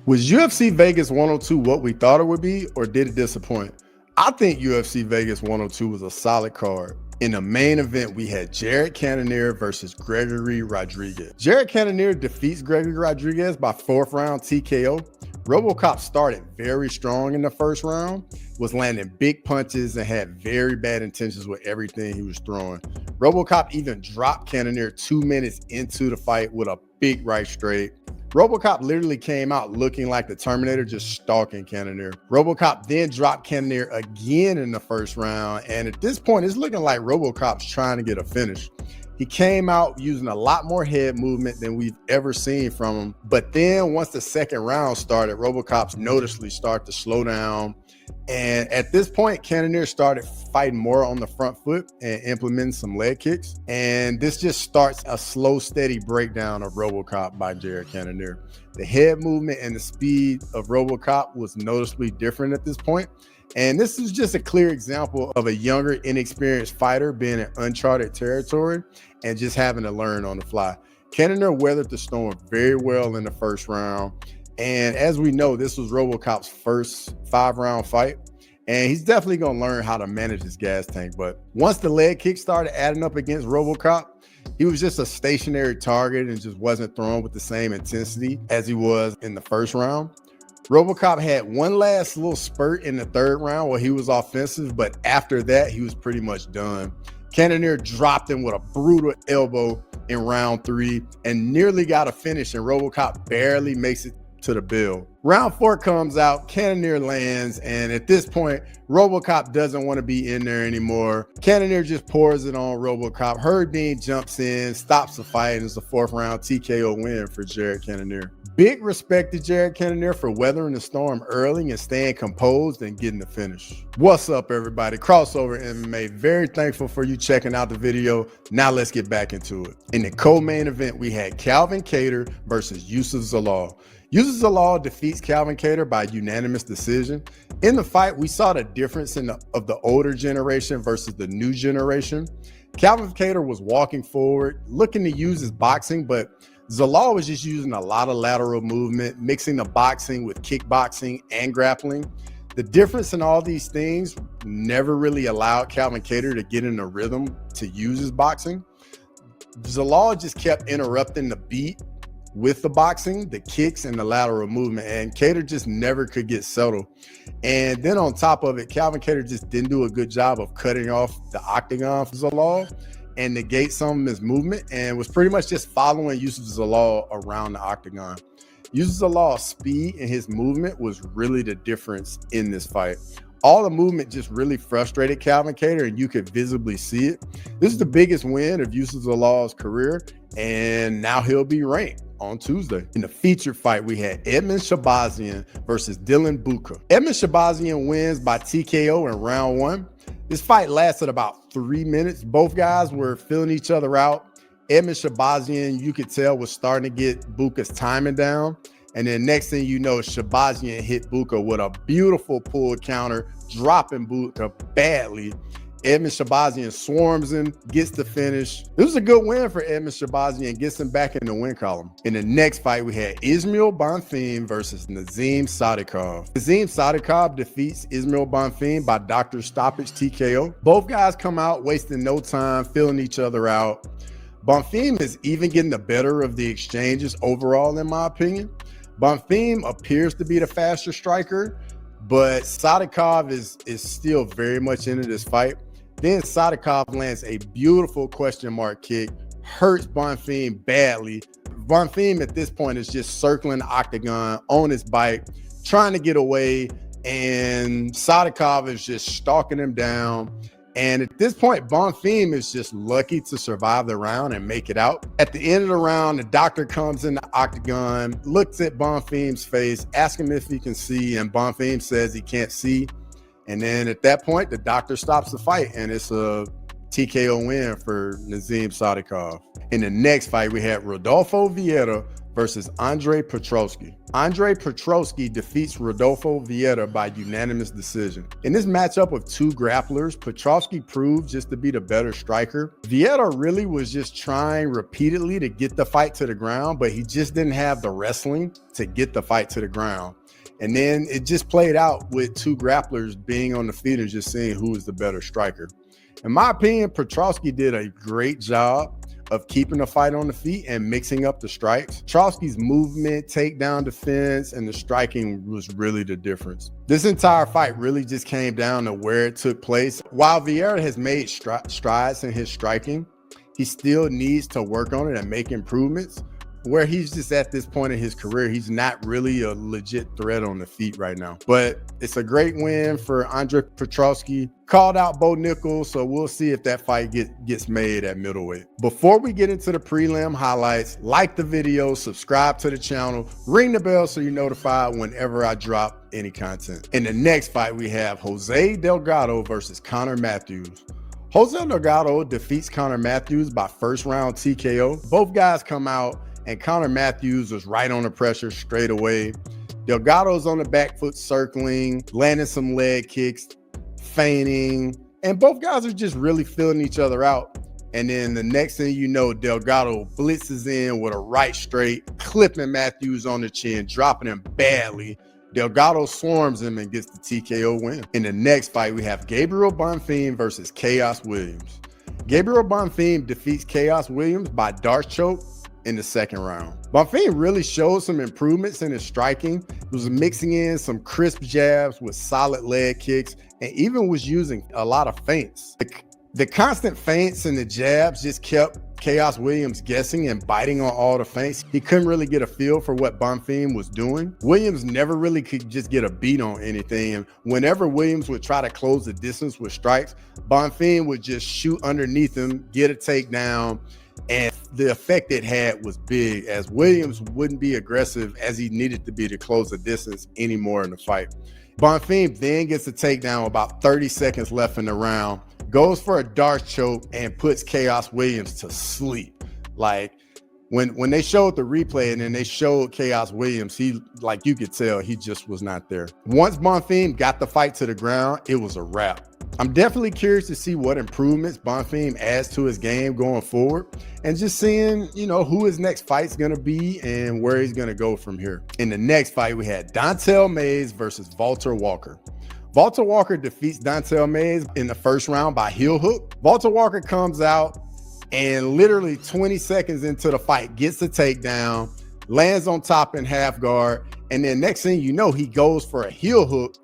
Was UFC Vegas 102 what we thought it would be, or did it disappoint? I think UFC Vegas 102 was a solid card. In the main event, we had Cannonier versus Gregory Rodrigues. Cannonier defeats Gregory Rodrigues by 4th round TKO. RoboCop started very strong in the first round, was landing big punches and had very bad intentions with everything he was throwing. RoboCop even dropped Cannonier 2 minutes into the fight with a big right straight. RoboCop literally came out looking like the Terminator, just stalking Cannonier. RoboCop then dropped Cannonier again in the first round, and at this point, it's looking like RoboCop's trying to get a finish. He came out using a lot more head movement than we've ever seen from him, but then once the second round started, RoboCop noticeably started to slow down. And at this point, Cannonier started fighting more on the front foot and implementing some leg kicks. And this just starts a slow, steady breakdown of RoboCop by Cannonier. The head movement and the speed of RoboCop was noticeably different at this point. And this is just a clear example of a younger, inexperienced fighter being in uncharted territory and just having to learn on the fly. Cannonier weathered the storm very well in the first round. And as we know, this was RoboCop's first 5-round fight, and he's definitely going to learn how to manage his gas tank. But once the leg kick started adding up against RoboCop, he was just a stationary target and just wasn't thrown with the same intensity as he was in the first round. RoboCop had one last little spurt in the third round where he was offensive, but after that, he was pretty much done. Cannonier dropped him with a brutal elbow in round 3 and nearly got a finish, and RoboCop barely makes it to the bill. Round 4 comes out, Cannonier lands, and at this point, RoboCop doesn't want to be in there anymore. Cannonier just pours it on RoboCop. Dean jumps in, stops the fight, and it's a 4th round TKO win for Cannonier. Big respect to Cannonier for weathering the storm early and staying composed and getting the finish. What's up, everybody? Crossover MMA. Very thankful for you checking out the video. Now let's get back into it. In the co-main event, we had Kattar versus Youssef Zalal. Youssef Zalal defeats Kattar by unanimous decision. In the fight, we saw the difference of the older generation versus the new generation. Kattar was walking forward, looking to use his boxing, but Zalal was just using a lot of lateral movement, mixing the boxing with kickboxing and grappling. The difference in all these things never really allowed Kattar to get in a rhythm to use his boxing. Zalal just kept interrupting the beat with the boxing, the kicks, and the lateral movement, and Kattar just never could get settled. And then on top of it, Kattar just didn't do a good job of cutting off the octagon for Zalal and negate some of his movement, and was pretty much just following Youssef Zalal around the octagon. Youssef Zalal's speed and his movement was really the difference in this fight. All the movement just really frustrated Kattar, and you could visibly see it. This is the biggest win of Youssef Zalal's career, and now he'll be ranked on Tuesday. In the featured fight, we had Edmen Shahbazyan versus Budka. Edmen Shahbazyan wins by TKO in round 1. This fight lasted about 3 minutes. Both guys were filling each other out. Edmen Shahbazyan, you could tell, was starting to get Budka's timing down. And then next thing you know, Shahbazyan hit Budka with a beautiful pull counter, dropping Budka badly. Edmen Shahbazyan swarms him, gets the finish. This was a good win for Edmen Shahbazyan, gets him back in the win column. In the next fight, we had Ismael Bonfim versus Nazim Sadykhov. Nazim Sadykhov defeats Ismael Bonfim by doctor stoppage TKO. Both guys come out wasting no time, filling each other out. Bonfim is even getting the better of the exchanges overall, in my opinion. Bonfim appears to be the faster striker, but Sadykhov is still very much into this fight. Then Sadykhov lands a beautiful question mark kick, hurts Bonfim badly. Bonfim at this point is just circling the octagon on his bike, trying to get away, and Sadykhov is just stalking him down. And at this point, Bonfim is just lucky to survive the round and make it out. At the end of the round, the doctor comes in the octagon, looks at Bonfim's face, asks him if he can see, and Bonfim says he can't see. And then at that point, the doctor stops the fight, and it's a TKO win for Nazim Sadykhov. In the next fight, we had Rodolfo Vieira versus Petroski. Petroski defeats Rodolfo Vieira by unanimous decision. In this matchup of two grapplers, Petroski proved just to be the better striker. Vieira really was just trying repeatedly to get the fight to the ground, but he just didn't have the wrestling to get the fight to the ground. And then it just played out with two grapplers being on the feet and just seeing who is the better striker. In my opinion, Petroski did a great job of keeping the fight on the feet and mixing up the strikes. Petroski's movement, takedown defense, and the striking was really the difference. This entire fight really just came down to where it took place. While Vieira has made strides in his striking, he still needs to work on it and make improvements. Where he's just at this point in his career, he's not really a legit threat on the feet right now. But it's a great win for Petroski. Called out Bo Nichols, so we'll see if that fight gets made at middleweight. Before we get into the prelim highlights, like the video, subscribe to the channel, ring the bell so you're notified whenever I drop any content. In the next fight, we have Jose Delgado versus Connor Matthews. Jose Delgado defeats Connor Matthews by first round TKO. Both guys come out and Connor Matthews was right on the pressure straight away. Delgado's on the back foot circling, landing some leg kicks, feigning, and both guys are just really feeling each other out. And then the next thing you know, Delgado blitzes in with a right straight, clipping Matthews on the chin, dropping him badly. Delgado swarms him and gets the TKO win. In the next fight, we have Gabriel Bonfim versus Chaos Williams. Gabriel Bonfim defeats Chaos Williams by Darce choke in the second round. Bonfim really showed some improvements in his striking. He was mixing in some crisp jabs with solid leg kicks and even was using a lot of feints. The constant feints and the jabs just kept Chaos Williams guessing and biting on all the feints. He couldn't really get a feel for what Bonfim was doing. Williams never really could just get a beat on anything. And whenever Williams would try to close the distance with strikes, Bonfim would just shoot underneath him, get a takedown, and the effect it had was big, as Williams wouldn't be aggressive as he needed to be to close the distance anymore in the fight. Bonfim then gets a takedown, about 30 seconds left in the round, goes for a Darce choke and puts Chaos Williams to sleep. Like when they showed the replay and then they showed Chaos Williams, he, like, you could tell he just was not there. Once Bonfim got the fight to the ground, it was a wrap. I'm definitely curious to see what improvements Bonfim adds to his game going forward, and just seeing, you know, who his next fight's going to be and where he's going to go from here. In the next fight, we had Dontel Mays versus Walter Walker. Walter Walker defeats Dontel Mays in the first round by heel hook. Walter Walker comes out and literally 20 seconds into the fight gets the takedown, lands on top in half guard, and then next thing you know, he goes for a heel hook,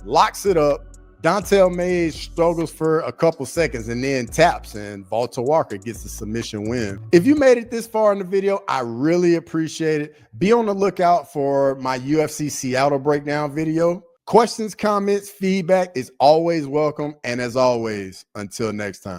locks it up. Dontel Mays struggles for a couple seconds and then taps, and Walter Walker gets the submission win. If you made it this far in the video, I really appreciate it. Be on the lookout for my UFC Seattle breakdown video. Questions, comments, feedback is always welcome. And as always, until next time.